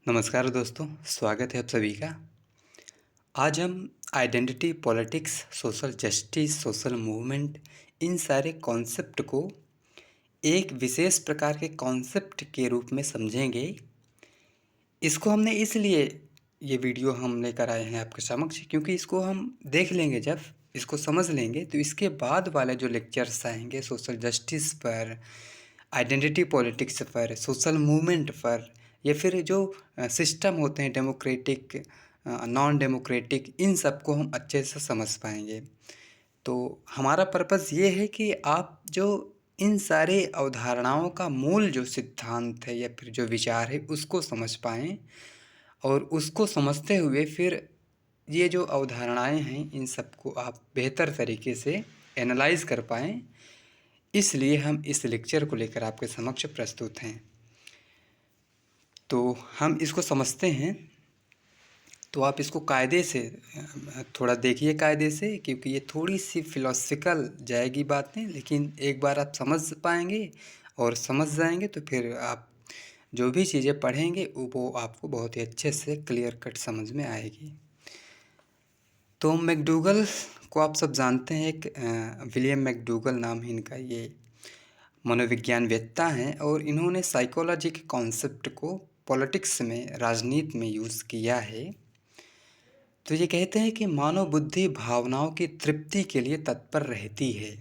नमस्कार दोस्तों, स्वागत है आप सभी का। आज हम identity politics, social justice, social movement in सारे कॉन्सेप्ट को एक विशेष प्रकार के कॉन्सेप्ट के रूप में समझेंगे। इसको हमने इसलिए ये वीडियो हम लेकर आए हैं आपके समक्ष क्योंकि इसको हम देख लेंगे, जब इसको समझ लेंगे तो इसके बाद वाले जो लेक्चर्स आएंगे सोशल जस्टिस पर, आइडेंटिटी पॉलिटिक्स पर, सोशल मूवमेंट पर, या फिर जो सिस्टम होते हैं डेमोक्रेटिक, नॉन डेमोक्रेटिक, इन सब को हम अच्छे से समझ पाएंगे। तो हमारा पर्पज़ ये है कि आप जो इन सारे अवधारणाओं का मूल जो सिद्धांत है या फिर जो विचार है उसको समझ पाएँ, और उसको समझते हुए फिर ये जो अवधारणाएं हैं इन सबको आप बेहतर तरीके से एनालाइज कर पाएँ। इसलिए हम इस लेक्चर को लेकर आपके समक्ष प्रस्तुत हैं। तो हम इसको समझते हैं, तो आप इसको कायदे से थोड़ा देखिए कायदे से, क्योंकि ये थोड़ी सी फिलोसफिकल जाएगी बातें, लेकिन एक बार आप समझ पाएंगे और समझ जाएंगे तो फिर आप जो भी चीज़ें पढ़ेंगे वो आपको बहुत ही अच्छे से क्लियर कट समझ में आएगी। तो मैकडूगल को आप सब जानते हैं, एक विलियम मैकडूगल नाम है इनका, ये मनोविज्ञानवेत्ता हैं और इन्होंने साइकोलॉजी के कॉन्सेप्ट को पॉलिटिक्स में, राजनीति में यूज़ किया है। तो ये कहते हैं कि मानव बुद्धि भावनाओं की तृप्ति के लिए तत्पर रहती है।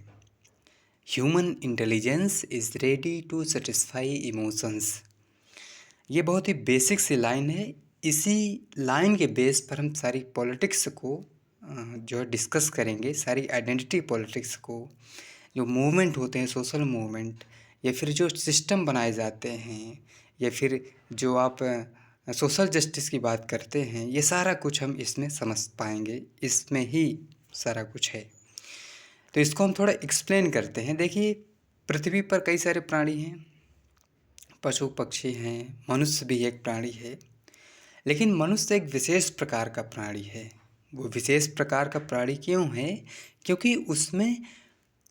Human intelligence is ready to satisfy emotions. ये बहुत ही बेसिक सी लाइन है। इसी लाइन के बेस पर हम सारी पॉलिटिक्स को जो है डिस्कस करेंगे, सारी आइडेंटिटी पॉलिटिक्स को, जो मूवमेंट होते हैं सोशल मूवमेंट, या फिर जो सिस्टम बनाए जाते हैं, या फिर जो आप सोशल जस्टिस की बात करते हैं, ये सारा कुछ हम इसमें समझ पाएंगे। इसमें ही सारा कुछ है। तो इसको हम थोड़ा एक्सप्लेन करते हैं। देखिए, पृथ्वी पर कई सारे प्राणी हैं, पशु पक्षी हैं, मनुष्य भी एक प्राणी है, लेकिन मनुष्य एक विशेष प्रकार का प्राणी है। वो विशेष प्रकार का प्राणी क्यों है? क्योंकि उसमें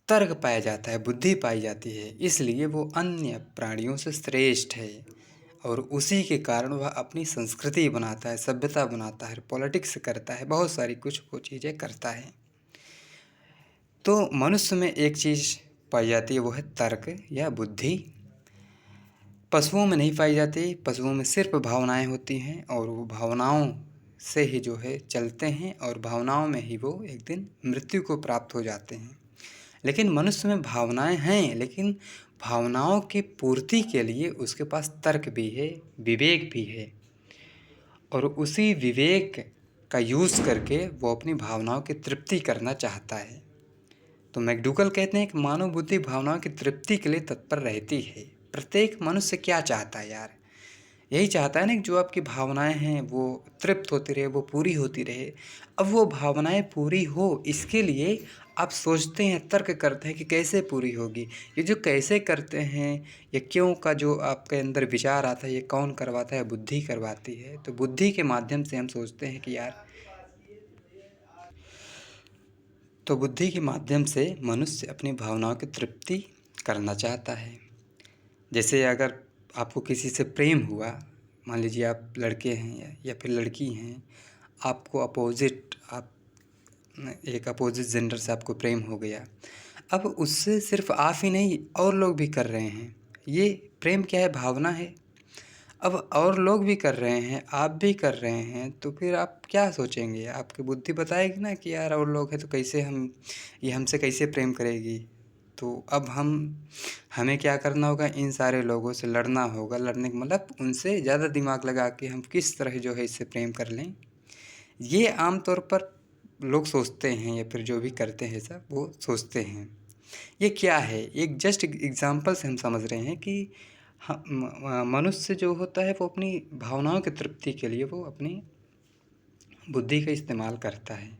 तर्क पाया जाता है, बुद्धि पाई जाती है, इसलिए वो अन्य प्राणियों से श्रेष्ठ है। और उसी के कारण वह अपनी संस्कृति बनाता है, सभ्यता बनाता है, पॉलिटिक्स करता है, बहुत सारी कुछ वो चीज़ें करता है। तो मनुष्य में एक चीज़ पाई जाती है, वो है तर्क या बुद्धि। पशुओं में नहीं पाई जाती। पशुओं में सिर्फ भावनाएं होती हैं और वो भावनाओं से ही जो है चलते हैं, और भावनाओं में ही वो एक दिन मृत्यु को प्राप्त हो जाते हैं। लेकिन मनुष्य में भावनाएं हैं, लेकिन भावनाओं की पूर्ति के लिए उसके पास तर्क भी है, विवेक भी है, और उसी विवेक का यूज़ करके वो अपनी भावनाओं की तृप्ति करना चाहता है। तो मैकडूगल कहते हैं कि मानव बुद्धि भावनाओं की तृप्ति के लिए तत्पर रहती है। प्रत्येक मनुष्य क्या चाहता है यार? यही चाहता है ना कि जो आपकी भावनाएं हैं वो तृप्त होती रहे, वो पूरी होती रहे। अब वो भावनाएं पूरी हो, इसके लिए आप सोचते हैं, तर्क करते हैं कि कैसे पूरी होगी। ये जो कैसे करते हैं या क्यों का जो आपके अंदर विचार आता है, ये कौन करवाता है? बुद्धि करवाती है। तो बुद्धि के माध्यम से हम सोचते हैं कि यार, तो बुद्धि के माध्यम से मनुष्य अपनी भावनाओं की तृप्ति करना चाहता है। जैसे अगर आपको किसी से प्रेम हुआ, मान लीजिए आप लड़के हैं या फिर लड़की हैं, आपको आप एक अपोजिट जेंडर से आपको प्रेम हो गया। अब उससे सिर्फ आप ही नहीं, और लोग भी कर रहे हैं। ये प्रेम क्या है? भावना है। अब और लोग भी कर रहे हैं, आप भी कर रहे हैं, तो फिर आप क्या सोचेंगे? आपकी बुद्धि बताएगी ना कि यार और लोग हैं तो कैसे हम, ये हमसे कैसे प्रेम करेगी। तो अब हमें क्या करना होगा? इन सारे लोगों से लड़ना होगा। लड़ने का मतलब उनसे ज़्यादा दिमाग लगा के हम किस तरह जो है इससे प्रेम कर लें। ये आम तौर पर लोग सोचते हैं, या फिर जो भी करते हैं सब वो सोचते हैं। ये क्या है? एक जस्ट एग्जांपल से हम समझ रहे हैं कि मनुष्य जो होता है वो अपनी भावनाओं की तृप्ति के लिए वो अपनी बुद्धि का इस्तेमाल करता है।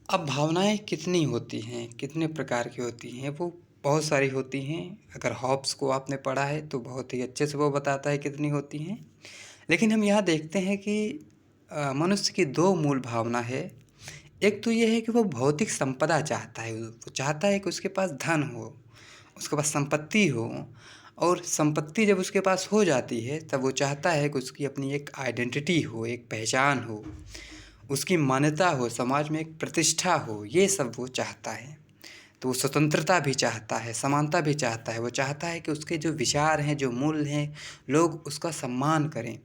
अब भावनाएं कितनी होती हैं, कितने प्रकार की होती हैं? वो बहुत सारी होती हैं। अगर हॉब्स को आपने पढ़ा है तो बहुत ही अच्छे से वो बताता है कितनी होती हैं। लेकिन हम यहाँ देखते हैं कि मनुष्य की दो मूल भावना है। एक तो ये है कि वो भौतिक संपदा चाहता है, वो चाहता है कि उसके पास धन हो, उसके पास संपत्ति हो, और संपत्ति जब उसके पास हो जाती है तब वो चाहता है कि उसकी अपनी एक आइडेंटिटी हो, एक पहचान हो, उसकी मान्यता हो, समाज में एक प्रतिष्ठा हो, ये सब वो चाहता है। तो वो स्वतंत्रता भी चाहता है, समानता भी चाहता है। वो चाहता है कि उसके जो विचार हैं, जो मूल्य हैं, लोग उसका सम्मान करें।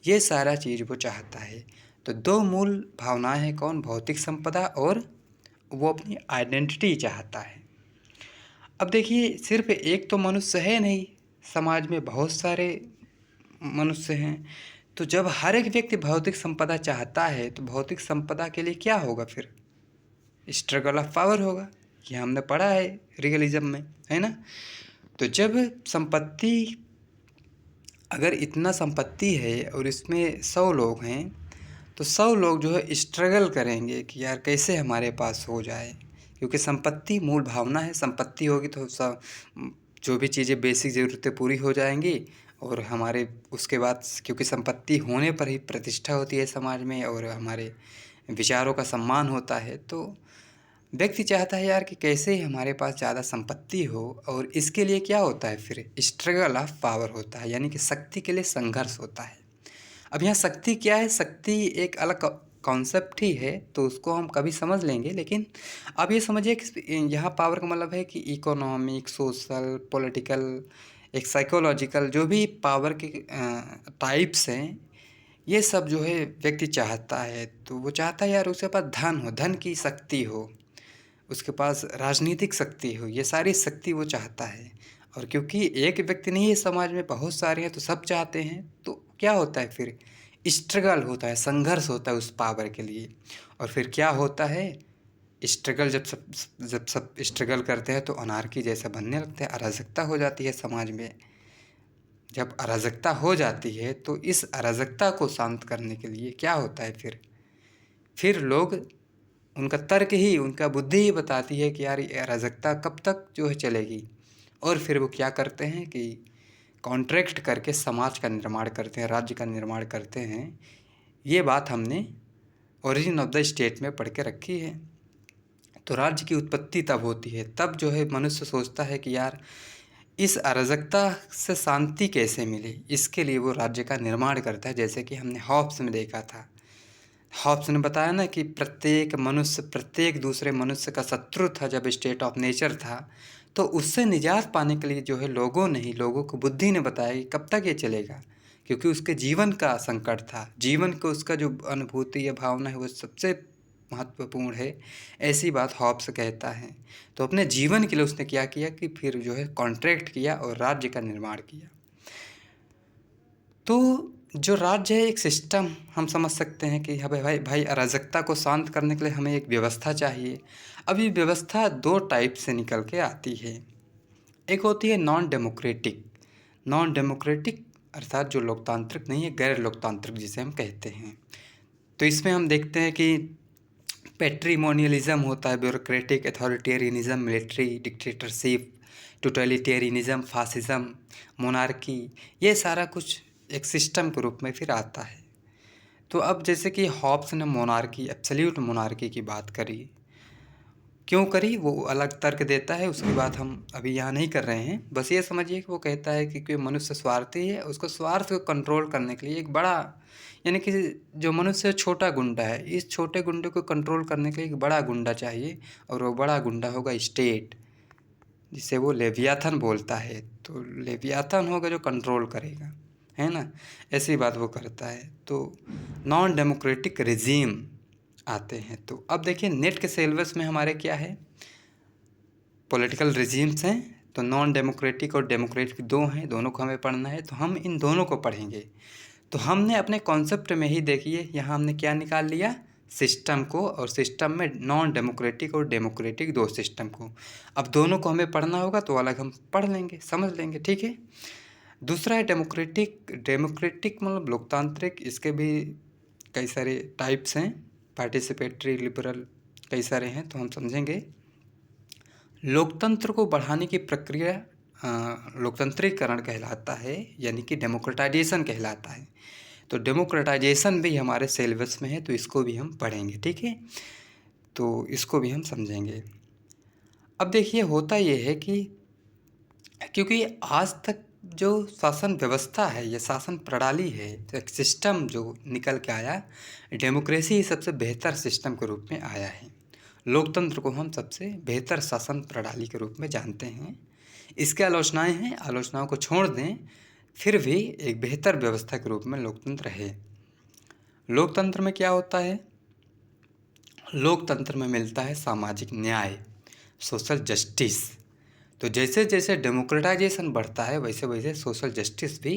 ये सारा चीज़ वो चाहता है। तो दो मूल भावनाएं हैं, कौन? भौतिक संपदा और वो अपनी आइडेंटिटी चाहता है। अब देखिए, सिर्फ एक तो मनुष्य है नहीं, समाज में बहुत सारे मनुष्य हैं। तो जब हर एक व्यक्ति भौतिक संपदा चाहता है तो भौतिक संपदा के लिए क्या होगा फिर? स्ट्रगल ऑफ पावर होगा। ये हमने पढ़ा है रियलिज्म में, है ना? तो जब संपत्ति, अगर इतना संपत्ति है और इसमें 100 लोग हैं, तो 100 लोग जो है स्ट्रगल करेंगे कि यार कैसे हमारे पास हो जाए, क्योंकि संपत्ति मूल भावना है। संपत्ति होगी तो सब जो भी चीज़ें बेसिक ज़रूरतें पूरी हो जाएंगी, और हमारे उसके बाद, क्योंकि संपत्ति होने पर ही प्रतिष्ठा होती है समाज में और हमारे विचारों का सम्मान होता है। तो व्यक्ति चाहता है यार कि कैसे हमारे पास ज़्यादा संपत्ति हो, और इसके लिए क्या होता है फिर? स्ट्रगल ऑफ पावर होता है, यानी कि शक्ति के लिए संघर्ष होता है। अब यहाँ शक्ति क्या है? शक्ति एक अलग कॉन्सेप्ट ही है, तो उसको हम कभी समझ लेंगे। लेकिन आप ये समझिए कि यहाँ पावर का मतलब है कि इकोनॉमिक, सोशल, पॉलिटिकल, एक साइकोलॉजिकल, जो भी पावर के टाइप्स हैं, ये सब जो है व्यक्ति चाहता है। तो वो चाहता है यार उसके पास धन हो, धन की शक्ति हो, उसके पास राजनीतिक शक्ति हो, ये सारी शक्ति वो चाहता है। और क्योंकि एक व्यक्ति नहीं है, समाज में बहुत सारे हैं, तो सब चाहते हैं। तो क्या होता है फिर? स्ट्रगल होता है, संघर्ष होता है उस पावर के लिए। और फिर क्या होता है? स्ट्रगल जब सब स्ट्रगल करते हैं तो अनार्की जैसा बनने लगते हैं, अराजकता हो जाती है समाज में। जब अराजकता हो जाती है तो इस अराजकता को शांत करने के लिए क्या होता है फिर लोग, उनका तर्क ही, उनका बुद्धि ही बताती है कि यार ये अराजकता कब तक जो है चलेगी। और फिर वो क्या करते हैं कि कॉन्ट्रैक्ट करके समाज का निर्माण करते हैं, राज्य का निर्माण करते हैं। ये बात हमने ओरिजिन ऑफ द स्टेट में पढ़ के रखी है। तो राज्य की उत्पत्ति तब होती है, तब जो है मनुष्य सोचता है कि यार इस अराजकता से शांति कैसे मिले, इसके लिए वो राज्य का निर्माण करता है। जैसे कि हमने हॉब्स में देखा था, हॉब्स ने बताया ना कि प्रत्येक मनुष्य प्रत्येक दूसरे मनुष्य का शत्रु था जब स्टेट ऑफ नेचर था। तो उससे निजात पाने के लिए जो है लोगों को बुद्धि ने बताया कि कब तक ये चलेगा, क्योंकि उसके जीवन का संकट था, जीवन को उसका जो अनुभूति या भावना है वो सबसे महत्वपूर्ण है। ऐसी बात हॉब्स कहता है। तो अपने जीवन के लिए उसने क्या किया कि फिर जो है कॉन्ट्रैक्ट किया और राज्य का निर्माण किया। तो जो राज्य है एक सिस्टम, हम समझ सकते हैं कि हाँ भाई भाई अराजकता को शांत करने के लिए हमें एक व्यवस्था चाहिए। अब ये व्यवस्था दो टाइप से निकल के आती है। एक होती है नॉन डेमोक्रेटिक। नॉन डेमोक्रेटिक अर्थात जो लोकतांत्रिक नहीं है, गैर लोकतांत्रिक जिसे हम कहते हैं। तो इसमें हम देखते हैं कि पैट्रिमोनियलिज्म होता है, bureaucratic, authoritarianism, military dictatorship, totalitarianism, fascism, monarchy, ये सारा कुछ एक सिस्टम के रूप में फिर आता है। तो अब जैसे कि हॉब्स ने मोनार्की, एब्सोल्यूट मोनार्की की बात करी, क्यों करी वो अलग तर्क देता है, उसकी बात हम अभी यहाँ नहीं कर रहे हैं। बस ये समझिए कि वो कहता है कि कोई मनुष्य स्वार्थी है, उसको स्वार्थ को कंट्रोल करने के लिए एक बड़ा, यानी कि जो मनुष्य छोटा गुंडा है, इस छोटे गुंडे को कंट्रोल करने के लिए एक बड़ा गुंडा चाहिए, और वो बड़ा गुंडा होगा स्टेट, जिसे वो लेवियाथन बोलता है। तो लेवियाथन होगा जो कंट्रोल करेगा, है ना? ऐसी बात वो करता है। तो नॉन डेमोक्रेटिक रिजीम आते हैं। तो अब देखिए नेट के सिलेबस में हमारे क्या है, पॉलिटिकल रिजीम्स हैं। तो नॉन डेमोक्रेटिक और डेमोक्रेटिक दो हैं, दोनों को हमें पढ़ना है, तो हम इन दोनों को पढ़ेंगे। तो हमने अपने कॉन्सेप्ट में ही देखिए यहाँ हमने क्या निकाल लिया, सिस्टम को, और सिस्टम में नॉन डेमोक्रेटिक और डेमोक्रेटिक दो सिस्टम को। अब दोनों को हमें पढ़ना होगा तो अलग हम पढ़ लेंगे, समझ लेंगे, ठीक है। दूसरा है डेमोक्रेटिक। डेमोक्रेटिक मतलब लोकतांत्रिक, इसके भी कई सारे टाइप्स हैं, पार्टिसिपेटरी, लिबरल, कई सारे हैं, तो हम समझेंगे। लोकतंत्र को बढ़ाने की प्रक्रिया लोकतंत्रीकरण कहलाता है, यानी कि डेमोक्रेटाइजेशन कहलाता है। तो डेमोक्रेटाइजेशन भी हमारे सिलेबस में है, तो इसको भी हम पढ़ेंगे, ठीक है। तो इसको भी हम समझेंगे। अब देखिए होता ये है कि क्योंकि आज तक जो शासन व्यवस्था है, ये शासन प्रणाली है, तो एक सिस्टम जो निकल के आया, डेमोक्रेसी ही सबसे बेहतर सिस्टम के रूप में आया है। लोकतंत्र को हम सबसे बेहतर शासन प्रणाली के रूप में जानते हैं। इसकी आलोचनाएं हैं, आलोचनाओं को छोड़ दें, फिर भी एक बेहतर व्यवस्था के रूप में लोकतंत्र है। लोकतंत्र में क्या होता है? लोकतंत्र में मिलता है सामाजिक न्याय, सोशल जस्टिस। तो जैसे जैसे डेमोक्रेटाइजेशन बढ़ता है, वैसे वैसे सोशल जस्टिस भी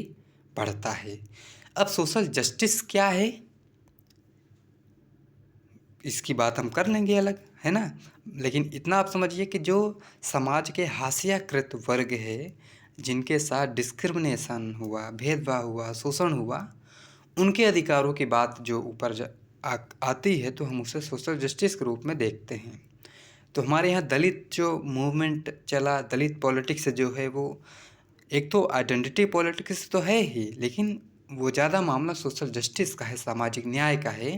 बढ़ता है। अब सोशल जस्टिस क्या है, इसकी बात हम कर लेंगे अलग, है ना। लेकिन इतना आप समझिए कि जो समाज के हाशियाकृत वर्ग है, जिनके साथ डिस्क्रिमिनेशन हुआ, भेदभाव हुआ, शोषण हुआ, उनके अधिकारों की बात जो ऊपर आती है, तो हम उसे सोशल जस्टिस के रूप में देखते हैं। तो हमारे यहाँ दलित जो मूवमेंट चला, दलित पॉलिटिक्स जो है, वो एक तो आइडेंटिटी पॉलिटिक्स तो है ही, लेकिन वो ज़्यादा मामला सोशल जस्टिस का है, सामाजिक न्याय का है,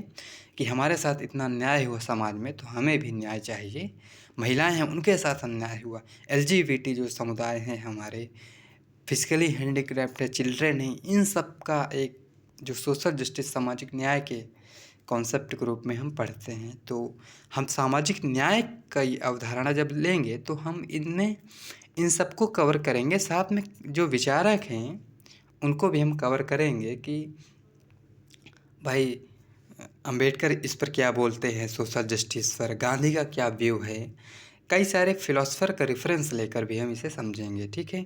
कि हमारे साथ इतना अन्याय हुआ समाज में, तो हमें भी न्याय चाहिए। महिलाएं हैं, उनके साथ अन्याय हुआ। एलजीबीटी जो समुदाय हैं हमारे, फिजिकली हैंडीक्राफ्ट है, चिल्ड्रेन हैं, इन सब का एक जो सोशल जस्टिस, सामाजिक न्याय के कॉन्सेप्ट के रूप में हम पढ़ते हैं। तो हम सामाजिक न्याय का अवधारणा जब लेंगे, तो हम इनमें इन सबको कवर करेंगे। साथ में जो विचारक हैं, उनको भी हम कवर करेंगे कि भाई अंबेडकर इस पर क्या बोलते हैं, सोशल जस्टिस पर गांधी का क्या व्यू है। कई सारे फिलोसफर का रेफरेंस लेकर भी हम इसे समझेंगे, ठीक है।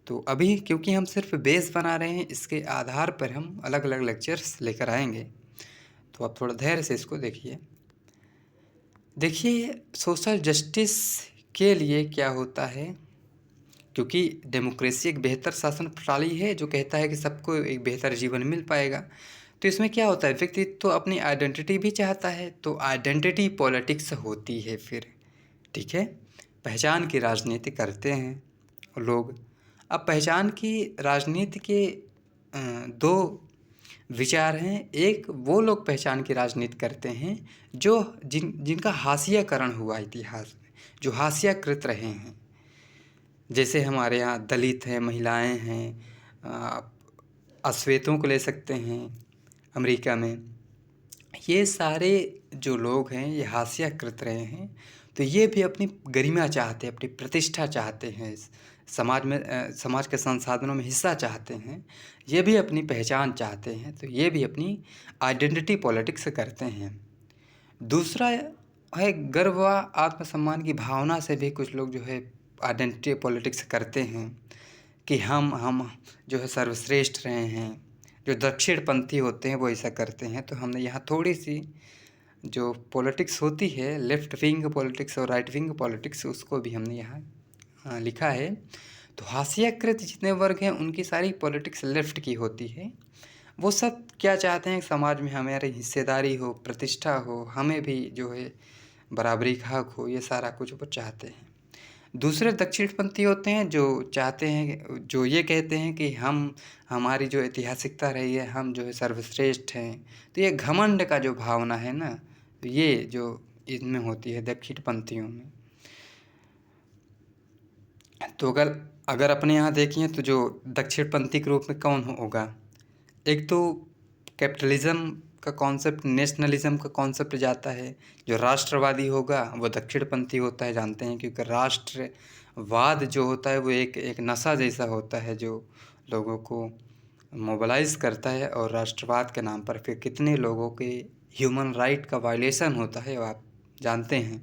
तो अभी क्योंकि हम सिर्फ बेस बना रहे हैं, इसके आधार पर हम अलग अलग लेक्चर्स लेकर आएंगे, तो आप थोड़ा धैर्य से इसको देखिए। देखिए सोशल जस्टिस के लिए क्या होता है, क्योंकि डेमोक्रेसी एक बेहतर शासन प्रणाली है जो कहता है कि सबको एक बेहतर जीवन मिल पाएगा। तो इसमें क्या होता है, व्यक्ति तो अपनी आइडेंटिटी भी चाहता है, तो आइडेंटिटी पॉलिटिक्स होती है फिर, ठीक है। पहचान की राजनीति करते हैं लोग। अब पहचान की राजनीति के दो विचार हैं। एक वो लोग पहचान की राजनीति करते हैं जो जिनका हाशियाकरण हुआ इतिहास में, जो हाशियाकृत रहे हैं। जैसे हमारे यहाँ दलित हैं, महिलाएं हैं, अश्वेतों को ले सकते हैं अमेरिका में। ये सारे जो लोग हैं, ये हाशियाकृत रहे हैं, तो ये भी अपनी गरिमा चाहते हैं, अपनी प्रतिष्ठा चाहते हैं, समाज में समाज के संसाधनों में हिस्सा चाहते हैं, ये भी अपनी पहचान चाहते हैं, तो ये भी अपनी आइडेंटिटी पॉलिटिक्स करते हैं। दूसरा है गर्व व आत्मसम्मान की भावना से भी कुछ लोग जो है आइडेंटिटी पॉलिटिक्स करते हैं कि हम जो है सर्वश्रेष्ठ रहे हैं। जो दक्षिणपंथी होते हैं वो ऐसा करते हैं। तो हमने यहाँ थोड़ी सी जो पॉलिटिक्स होती है, लेफ्ट विंग पॉलिटिक्स और राइट विंग पॉलिटिक्स, उसको भी हमने यहाँ लिखा है। तो हाशियाकृत जितने वर्ग हैं, उनकी सारी पॉलिटिक्स लेफ्ट की होती है। वो सब क्या चाहते हैं, समाज में हमारी हिस्सेदारी हो, प्रतिष्ठा हो, हमें भी जो है बराबरी का हक हो, ये सारा कुछ वो चाहते हैं। दूसरे दक्षिणपंथी होते हैं जो चाहते हैं, जो ये कहते हैं कि हमारी जो ऐतिहासिकता रही है, हम जो है सर्वश्रेष्ठ हैं। तो ये घमंड का जो भावना है ना, तो ये जो इनमें होती है दक्षिणपंथियों में। तो अगर अपने यहाँ देखें तो जो दक्षिणपंथी के रूप में कौन होगा, एक तो कैपिटलिज्म का कॉन्सेप्ट, नेशनलिज्म का कॉन्सेप्ट जाता है। जो राष्ट्रवादी होगा वो दक्षिणपंथी होता है, जानते हैं, क्योंकि राष्ट्रवाद जो होता है वो एक नशा जैसा होता है जो लोगों को मोबिलाइज करता है, और राष्ट्रवाद के नाम पर फिर कितने लोगों के ह्यूमन राइट का वायलेशन होता है, वो आप जानते हैं।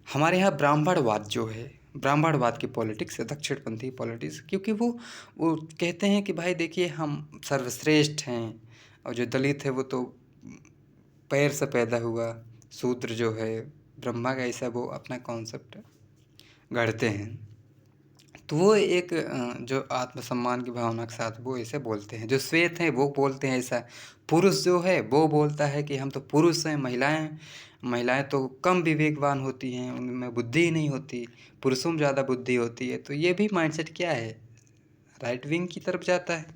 हमारे यहाँ ब्राह्मणवाद जो है, ब्राह्मणवाद की पॉलिटिक्स है, दक्षिणपंथी पॉलिटिक्स, क्योंकि वो कहते हैं कि भाई देखिए हम सर्वश्रेष्ठ हैं, और जो दलित है वो तो पैर से पैदा हुआ, शूद्र जो है ब्रह्मा का, ऐसा वो अपना कॉन्सेप्ट गढ़ते हैं। तो वो एक जो आत्मसम्मान की भावना के साथ वो ऐसे बोलते हैं। जो श्वेत हैं वो बोलते हैं ऐसा। पुरुष जो है वो बोलता है कि हम तो पुरुष हैं, महिलाएं तो कम विवेकवान होती हैं, उनमें बुद्धि ही नहीं होती, पुरुषों में ज़्यादा बुद्धि होती है। तो ये भी माइंडसेट क्या है, राइट विंग की तरफ जाता है।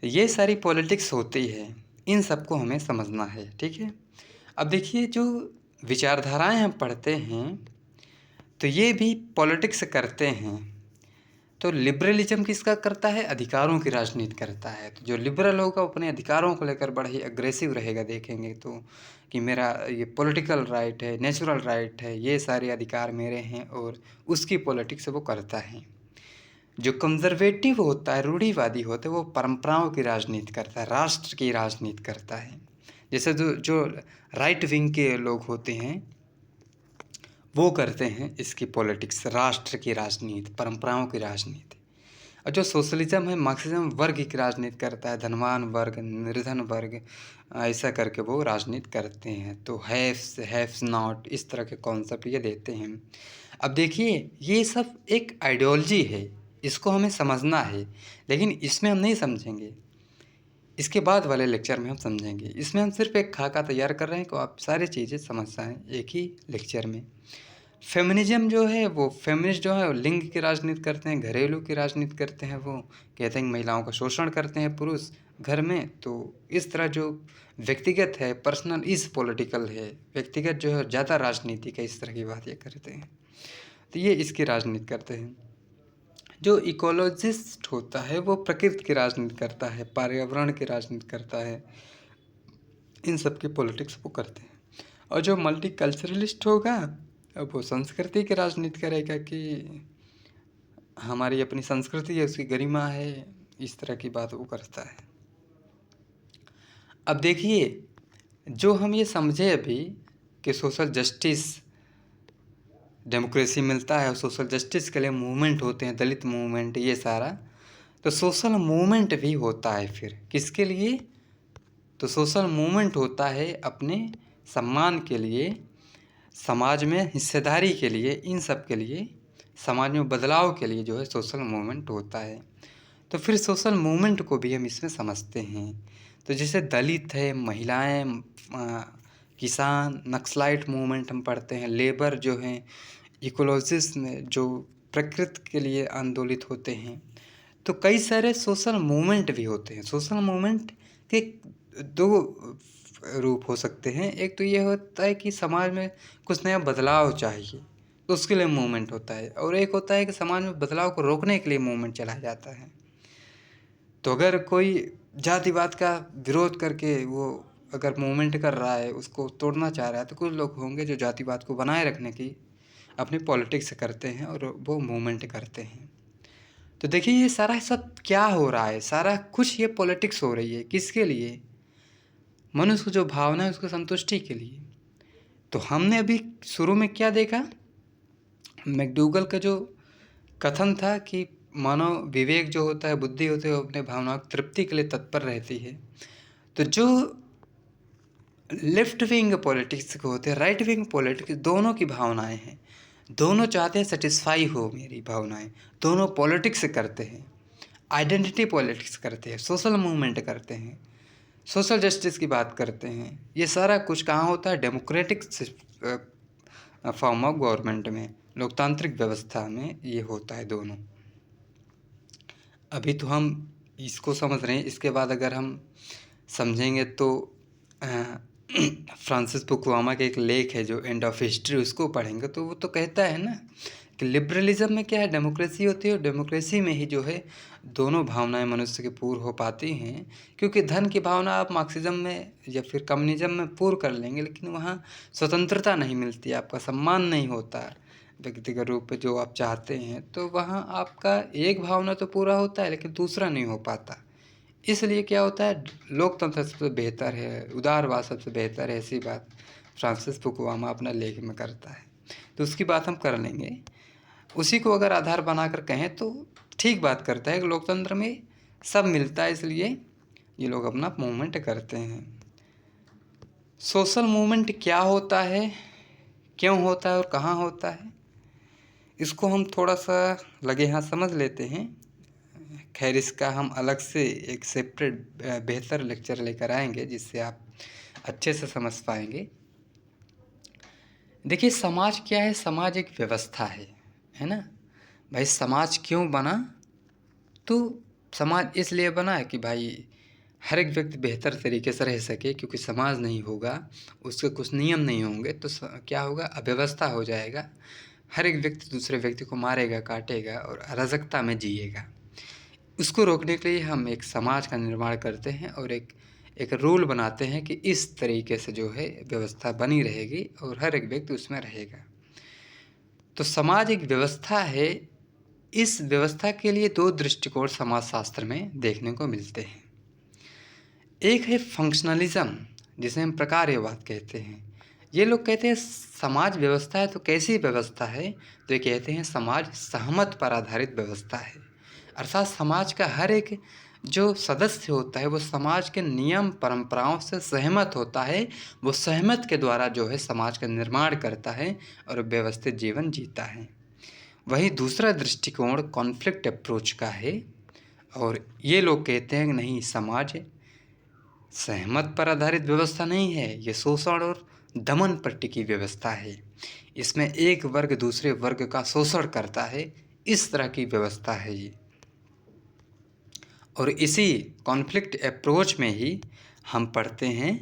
ये सारी पॉलिटिक्स होती है, इन सबको हमें समझना है, ठीक है। अब देखिए जो विचारधाराएं हम पढ़ते हैं, तो ये भी पॉलिटिक्स करते हैं। तो लिबरलिज्म किसका करता है? अधिकारों की राजनीति करता है। तो जो लिबरल होगा वो अपने अधिकारों को लेकर बड़ा ही अग्रेसिव रहेगा, देखेंगे तो कि मेरा ये पॉलिटिकल राइट है, नेचुरल राइट है, ये सारे अधिकार मेरे हैं, और उसकी पॉलिटिक्स वो करता है। जो कंजर्वेटिव होता है, रूढ़िवादी होता है, वो परंपराओं की राजनीति करता है, राष्ट्र की राजनीति करता है। जैसे जो जो राइट विंग के लोग होते हैं वो करते हैं इसकी पॉलिटिक्स, राष्ट्र की राजनीति, परंपराओं की राजनीति। और जो सोशलिज्म है, मार्क्सिज्म वर्ग की राजनीति करता है, धनवान वर्ग, निर्धन वर्ग, ऐसा करके वो राजनीति करते हैं। तो हैव्स नॉट, इस तरह के कॉन्सेप्ट ये देते हैं। अब देखिए, ये सब एक आइडियोलॉजी है, इसको हमें समझना है, लेकिन इसमें हम नहीं समझेंगे, इसके बाद वाले लेक्चर में हम समझेंगे। इसमें हम सिर्फ एक खाका तैयार कर रहे हैं कि आप सारी चीज़ें समझ पाएँ एक ही लेक्चर में। फेमिनिज्म जो है, वो फेमिनिस्ट जो है वो लिंग की राजनीति करते हैं, घरेलू की राजनीति करते हैं। वो कहते हैं कि महिलाओं का शोषण करते हैं पुरुष घर में। तो इस तरह जो व्यक्तिगत है, पर्सनल इज़ पॉलिटिकल है, व्यक्तिगत जो है ज़्यादा राजनीतिक है, इस तरह की बात ये करते हैं। तो ये इसकी राजनीति करते हैं। जो इकोलॉजिस्ट होता है वो प्रकृति की राजनीति करता है, पर्यावरण की राजनीति करता है, इन सब की पॉलिटिक्स वो करते हैं। और जो मल्टीकल्चरलिस्ट होगा अब वो संस्कृति की राजनीति करेगा कि हमारी अपनी संस्कृति है, उसकी गरिमा है, इस तरह की बात वो करता है। अब देखिए, जो हम ये समझे अभी कि सोशल जस्टिस, डेमोक्रेसी मिलता है और सोशल जस्टिस के लिए मूवमेंट होते हैं, दलित मूवमेंट, ये सारा, तो सोशल मूवमेंट भी होता है फिर किसके लिए? तो सोशल मूवमेंट होता है अपने सम्मान के लिए, समाज में हिस्सेदारी के लिए, इन सब के लिए, समाज में बदलाव के लिए जो है सोशल मूवमेंट होता है। तो फिर सोशल मूवमेंट को भी हम इसमें समझते हैं। तो जैसे दलित है, महिलाएं, किसान, नक्सलाइट मूवमेंट हम पढ़ते हैं, लेबर जो हैं, इकोलॉजिस्ट में जो प्रकृति के लिए आंदोलित होते हैं। तो कई सारे सोशल मूवमेंट भी होते हैं। सोशल मूवमेंट के दो रूप हो सकते हैं। एक तो ये होता है कि समाज में कुछ नया बदलाव चाहिए, तो उसके लिए मूवमेंट होता है, और एक होता है कि समाज में बदलाव को रोकने के लिए मूवमेंट चलाया जाता है। तो अगर कोई जातिवाद का विरोध करके वो अगर मूवमेंट कर रहा है, उसको तोड़ना चाह रहा है, तो कुछ लोग होंगे जो जातिवाद को बनाए रखने की अपनी पॉलिटिक्स करते हैं और वो मूवमेंट करते हैं। तो देखिए, ये सारा सब क्या हो रहा है, सारा कुछ ये पॉलिटिक्स हो रही है, किसके लिए? मनुष्य को जो भावना है उसको संतुष्टि के लिए। तो हमने अभी शुरू में क्या देखा? मैकडूगल का जो कथन था कि मानव विवेक जो होता है, बुद्धि होती है, वो अपने भावनाओं की तृप्ति के लिए तत्पर रहती है। तो जो लेफ्ट विंग पॉलिटिक्स को होते हैं, राइट विंग पॉलिटिक्स, दोनों की भावनाएं हैं, दोनों चाहते हैं सेटिस्फाई हो मेरी भावनाएं, दोनों पॉलिटिक्स करते हैं, आइडेंटिटी पॉलिटिक्स करते हैं, सोशल मूवमेंट करते हैं, सोशल जस्टिस की बात करते हैं। ये सारा कुछ कहाँ होता है? डेमोक्रेटिक फॉर्म ऑफ गवर्नमेंट में, लोकतांत्रिक व्यवस्था में ये होता है दोनों। अभी तो हम इसको समझ रहे हैं, इसके बाद अगर हम समझेंगे तो फ्रांसिस फुकुयामा के एक लेख है जो एंड ऑफ हिस्ट्री, उसको पढ़ेंगे तो वो तो कहता है ना कि लिबरलिज्म में क्या है, डेमोक्रेसी होती है, और डेमोक्रेसी में ही जो है दोनों भावनाएं मनुष्य की पूर्ण हो पाती हैं। क्योंकि धन की भावना आप मार्क्सिज्म में या फिर कम्युनिज्म में पूर्ण कर लेंगे, लेकिन वहाँ स्वतंत्रता नहीं मिलती, आपका सम्मान नहीं होता व्यक्तिगत रूप पे जो आप चाहते हैं। तो वहाँ आपका एक भावना तो पूरा होता है लेकिन दूसरा नहीं हो पाता। इसलिए क्या होता है, लोकतंत्र सबसे बेहतर है, उदारवाद सबसे बेहतर है, ऐसी बात फ्रांसिस फुकुयामा अपना लेख में करता है। तो उसकी बात हम कर लेंगे। उसी को अगर आधार बनाकर कहें तो ठीक बात करता है कि लोकतंत्र में सब मिलता है, इसलिए ये लोग अपना मूवमेंट करते हैं। सोशल मूवमेंट क्या होता है, क्यों होता है और कहाँ होता है, इसको हम थोड़ा सा लगे हाथ समझ लेते हैं। खैर, इसका हम अलग से एक सेपरेट बेहतर लेक्चर लेकर आएंगे जिससे आप अच्छे से समझ पाएंगे। देखिए, समाज क्या है? समाज एक व्यवस्था है ना भाई। समाज क्यों बना? तो समाज इसलिए बना है कि भाई हर एक व्यक्ति बेहतर तरीके से रह सके, क्योंकि समाज नहीं होगा, उसके कुछ नियम नहीं होंगे तो क्या होगा? अव्यवस्था हो जाएगा, हर एक व्यक्ति दूसरे व्यक्ति को मारेगा, काटेगा और अराजकता में जिएगा। उसको रोकने के लिए हम एक समाज का निर्माण करते हैं और एक एक रूल बनाते हैं कि इस तरीके से जो है व्यवस्था बनी रहेगी और हर एक व्यक्ति उसमें रहेगा। तो समाज एक व्यवस्था है। इस व्यवस्था के लिए दो दृष्टिकोण समाजशास्त्र में देखने को मिलते हैं। एक है फंक्शनलिज्म, जिसे हम प्रकार्यवाद कहते हैं। ये लोग कहते हैं समाज व्यवस्था है तो कैसी व्यवस्था है, तो ये कहते हैं समाज सहमत पर आधारित व्यवस्था है। अर्थात समाज का हर एक जो सदस्य होता है वो समाज के नियम परंपराओं से सहमत होता है। वो सहमत के द्वारा जो है समाज का निर्माण करता है और व्यवस्थित जीवन जीता है। वहीं दूसरा दृष्टिकोण कॉन्फ्लिक्ट अप्रोच का है और ये लोग कहते हैं कि नहीं, समाज सहमत पर आधारित व्यवस्था नहीं है, ये शोषण और दमन पर टिकी व्यवस्था है। इसमें एक वर्ग दूसरे वर्ग का शोषण करता है, इस तरह की व्यवस्था है ये। और इसी कॉन्फ्लिक्ट अप्रोच में ही हम पढ़ते हैं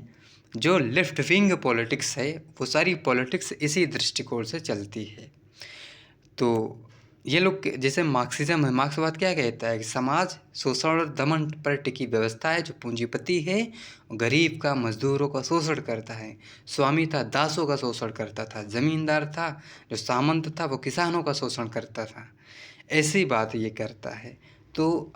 जो लेफ्ट विंग पॉलिटिक्स है, वो सारी पॉलिटिक्स इसी दृष्टिकोण से चलती है। तो ये लोग जैसे मार्क्सिज्म है, मार्क्सवाद क्या कहता है कि समाज शोषण और दमन पर टिकी व्यवस्था है। जो पूंजीपति है गरीब का, मजदूरों का शोषण करता है। स्वामी था दासों का शोषण करता था। जमींदार था जो सामंत था वो किसानों का शोषण करता था। ऐसी बात ये करता है। तो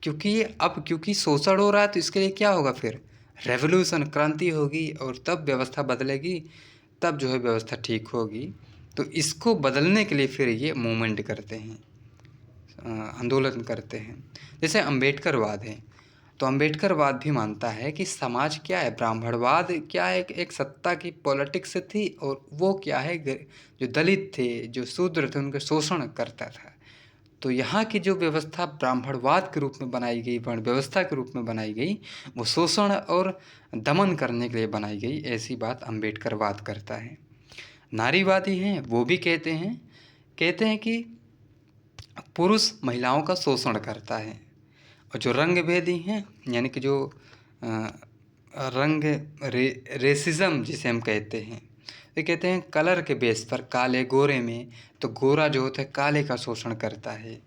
क्योंकि शोषण हो रहा है तो इसके लिए क्या होगा, फिर रेवोल्यूशन, क्रांति होगी और तब व्यवस्था बदलेगी, तब जो है व्यवस्था ठीक होगी। तो इसको बदलने के लिए फिर ये मूवमेंट करते हैं, आंदोलन करते हैं। जैसे अम्बेडकरवाद है, तो अम्बेडकरवाद भी मानता है कि समाज क्या है, ब्राह्मणवाद क्या है, एक सत्ता की पॉलिटिक्स थी और वो क्या है, जो दलित थे, जो शूद्र थे, उनका शोषण करता था। तो यहाँ की जो व्यवस्था ब्राह्मणवाद के रूप में बनाई गई, वर्ण व्यवस्था के रूप में बनाई गई, वो शोषण और दमन करने के लिए बनाई गई, ऐसी बात अम्बेडकरवाद करता है। नारीवादी हैं, वो भी कहते हैं कि पुरुष महिलाओं का शोषण करता है। और जो रंगभेदी हैं, यानी कि जो रेसिज्म जिसे हम कहते हैं, ये कहते हैं कलर के बेस पर, काले गोरे में, तो गोरा जो होता है काले का शोषण करता है।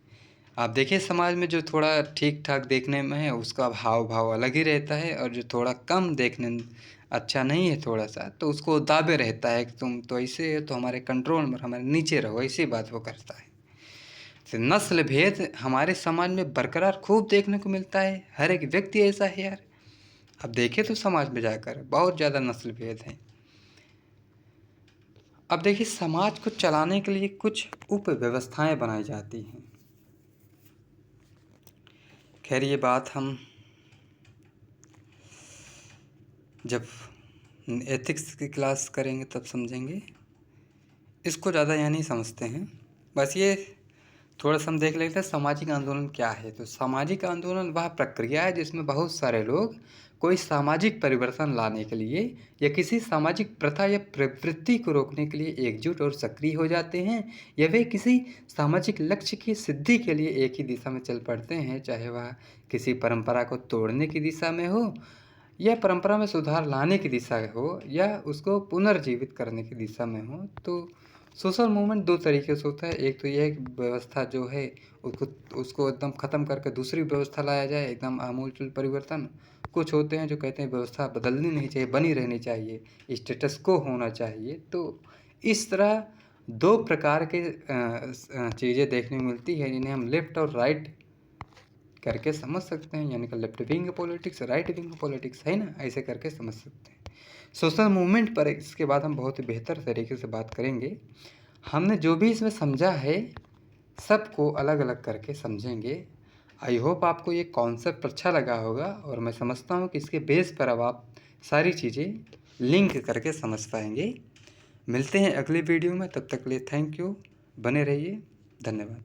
आप देखिए समाज में जो थोड़ा ठीक ठाक देखने में है उसका हाव भाव अलग ही रहता है, और जो थोड़ा कम देखने में अच्छा नहीं है थोड़ा सा, तो उसको दाबे रहता है कि तुम तो ऐसे हो तो हमारे कंट्रोल में, हमारे नीचे रहो, ऐसी बात वो करता है। तो नस्ल भेद हमारे समाज में बरकरार खूब देखने को मिलता है। हर एक व्यक्ति ऐसा है यार। अब देखें तो समाज में जाकर बहुत ज़्यादा नस्ल भेद है। अब देखिए समाज को चलाने के लिए कुछ उप व्यवस्थाएं बनाई जाती हैं। खैर ये बात हम जब एथिक्स की क्लास करेंगे तब समझेंगे, इसको ज़्यादा यहाँ नहीं समझते हैं। बस ये थोड़ा सा हम देख लेते हैं सामाजिक आंदोलन क्या है। तो सामाजिक आंदोलन वह प्रक्रिया है जिसमें बहुत सारे लोग कोई सामाजिक परिवर्तन लाने के लिए या किसी सामाजिक प्रथा या प्रवृत्ति को रोकने के लिए एकजुट और सक्रिय हो जाते हैं, या वे किसी सामाजिक लक्ष्य की सिद्धि के लिए एक ही दिशा में चल पड़ते हैं, चाहे वह किसी परंपरा को तोड़ने की दिशा में हो या परंपरा में सुधार लाने की दिशा हो या उसको पुनर्जीवित करने की दिशा में हो। तो सोशल मूवमेंट दो तरीके से होता है। एक तो यह है कि व्यवस्था जो है उसको एकदम ख़त्म करके दूसरी व्यवस्था लाया जाए, एकदम आमूलचूल परिवर्तन। कुछ होते हैं जो कहते हैं व्यवस्था बदलनी नहीं चाहिए, बनी रहनी चाहिए, स्टेटस को होना चाहिए। तो इस तरह दो प्रकार के चीज़ें देखने को मिलती है जिन्हें हम लेफ़्ट और राइट करके समझ सकते हैं, यानी कि left wing politics, right wing politics, है ना, ऐसे करके समझ सकते हैं। सोशल मूवमेंट पर इसके बाद हम बहुत ही बेहतर तरीके से बात करेंगे। हमने जो भी इसमें समझा है सबको अलग अलग करके समझेंगे। आई होप आपको ये कॉन्सेप्ट अच्छा लगा होगा, और मैं समझता हूँ कि इसके बेस पर अब आप सारी चीज़ें लिंक करके समझ पाएंगे। मिलते हैं अगली वीडियो में, तब तक के लिए थैंक यू, बने रहिए, धन्यवाद।